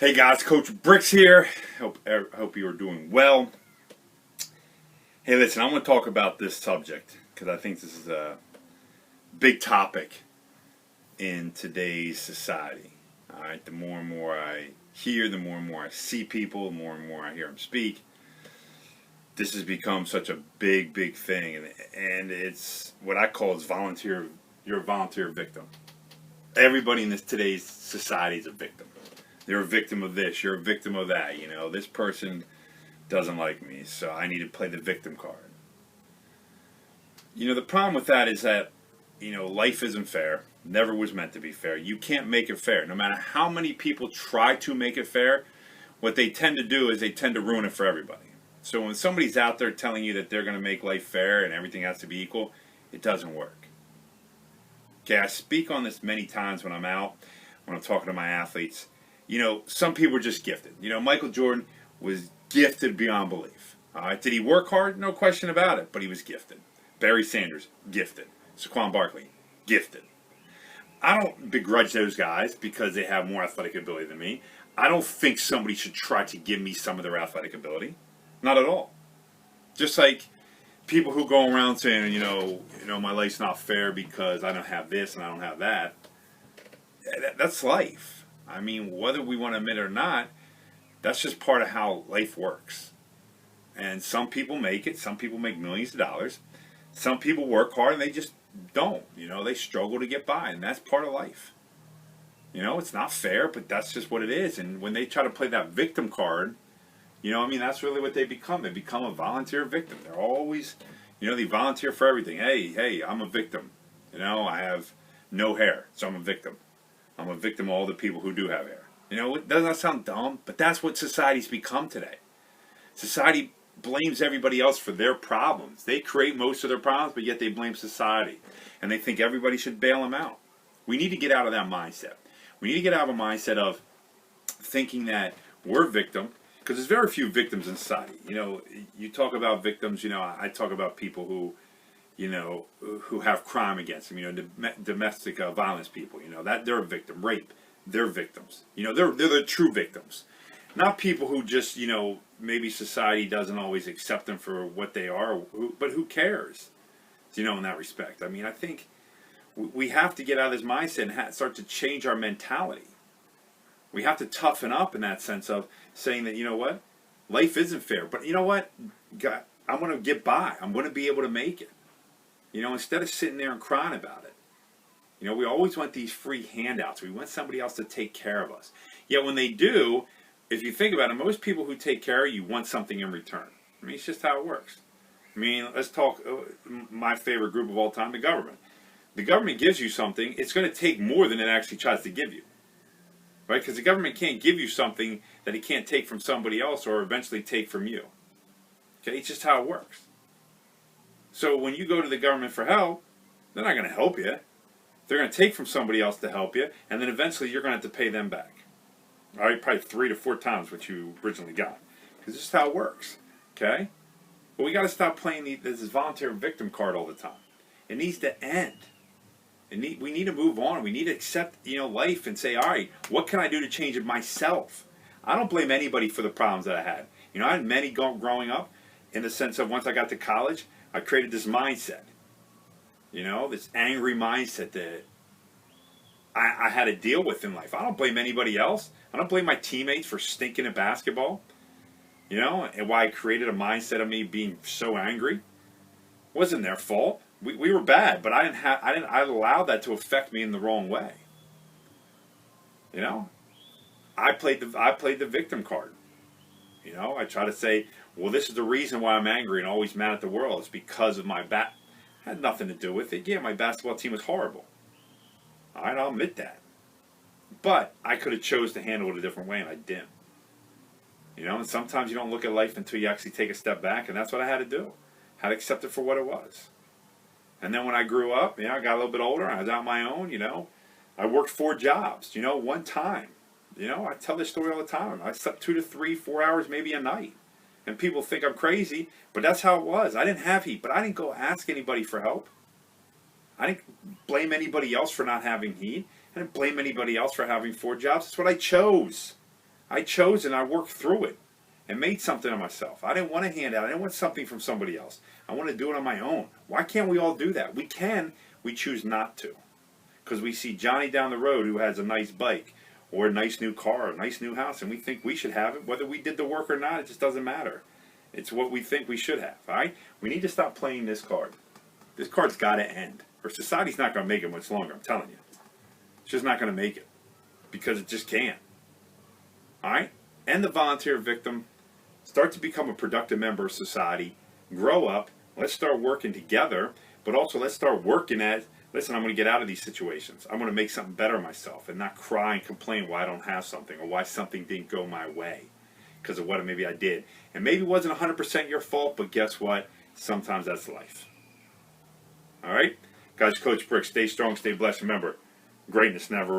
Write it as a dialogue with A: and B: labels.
A: Hey guys, Coach Bricks here. Hope you are doing well. Hey, listen, I'm going to talk about this subject because I think this is a big topic in today's society. All right, the more and more I hear, the more and more I see people, the more and more I hear them speak. This has become such a big thing, and it's what I call is volunteer. You're a volunteer victim. Everybody in today's society is a victim. You're a victim of this. You're a victim of that. You know, this person doesn't like me, so I need to play the victim card. You know, the problem with that is that, life isn't fair. Never was meant to be fair. You can't make it fair. No matter how many people try to make it fair, what they tend to do is they tend to ruin it for everybody. So when somebody's out there telling you that they're going to make life fair and everything has to be equal, it doesn't work. Okay, I speak on this many times when I'm out, when I'm talking to my athletes. Some people are just gifted. Michael Jordan was gifted beyond belief. Did he work hard? No question about it, but he was gifted. Barry Sanders, gifted. Saquon Barkley, gifted. I don't begrudge those guys because they have more athletic ability than me. I don't think somebody should try to give me some of their athletic ability. Not at all. Just like people who go around saying, my life's not fair because I don't have this and I don't have that. That's life. I mean, whether we want to admit it or not, that's just part of how life works. And some people make it. Some people make millions of dollars. Some people work hard and they just don't. They struggle to get by, and that's part of life. It's not fair, but that's just what it is. And when they try to play that victim card, that's really what they become. They become a volunteer victim. They're always, they volunteer for everything. Hey, I'm a victim. I have no hair, so I'm a victim. I'm a victim of all the people who do have hair. It does not sound dumb, but that's what society's become today. Society blames everybody else for their problems. They create most of their problems, but yet they blame society. And they think everybody should bail them out. We need to get out of that mindset. We need to get out of a mindset of thinking that we're a victim, because there's very few victims in society. You talk about victims, I talk about people who have crime against them, domestic violence people, that they're a victim, rape, they're victims, they're the true victims, not people who just, maybe society doesn't always accept them for what they are, but who cares, in that respect. I mean, I think we have to get out of this mindset and start to change our mentality. We have to toughen up in that sense of saying that, life isn't fair, but God, I'm going to get by, I'm going to be able to make it. Instead of sitting there and crying about it. We always want these free handouts. We want somebody else to take care of us. Yet when they do, if you think about it, most people who take care of you want something in return. I mean, it's just how it works. I mean, let's talk my favorite group of all time, the government. The government gives you something, it's going to take more than it actually tries to give you. Right? Because the government can't give you something that it can't take from somebody else or eventually take from you. Okay? It's just how it works. So when you go to the government for help, they're not going to help you. They're going to take from somebody else to help you, and then eventually you're going to have to pay them back. All right, probably 3 to 4 times what you originally got. Because this is how it works. Okay? But we got to stop playing this volunteer victim card all the time. It needs to end. We need to move on. We need to accept life and say, all right, what can I do to change it myself? I don't blame anybody for the problems that I had. I had many growing up in the sense of once I got to college, I created this mindset, this angry mindset that I had to deal with in life. I don't blame anybody else. I don't blame my teammates for stinking at basketball, and why I created a mindset of me being so angry. It wasn't their fault. We were bad, but I allowed that to affect me in the wrong way. I played the victim card. I try to say, well, this is the reason why I'm angry and always mad at the world. It's because of my had nothing to do with it. Yeah, my basketball team was horrible. All right, I'll admit that. But I could have chose to handle it a different way, and I didn't. And sometimes you don't look at life until you actually take a step back, and that's what I had to do. I had to accept it for what it was. And then when I grew up, I got a little bit older, I was on my own, I worked 4 jobs, one time. I tell this story all the time. I slept 2 to 3, 4 hours maybe a night. And people think I'm crazy, but that's how it was. I didn't have heat, but I didn't go ask anybody for help. I didn't blame anybody else for not having heat. I didn't blame anybody else for having 4 jobs. It's what I chose. I chose and I worked through it and made something of myself. I didn't want a handout. I didn't want something from somebody else. I want to do it on my own. Why can't we all do that? We can. We choose not to. Because we see Johnny down the road who has a nice bike or a nice new car, a nice new house, and we think we should have it. Whether we did the work or not, it just doesn't matter. It's what we think we should have, all right? We need to stop playing this card. This card's got to end, or society's not going to make it much longer, I'm telling you. It's just not going to make it, because it just can't. All right? End the volunteer victim. Start to become a productive member of society. Grow up. Let's start working together, but also let's start working at, listen, I'm going to get out of these situations. I'm going to make something better of myself and not cry and complain why I don't have something or why something didn't go my way because of what maybe I did. And maybe it wasn't 100% your fault, but guess what? Sometimes that's life. All right? Guys, Coach Brick, stay strong, stay blessed. Remember, greatness never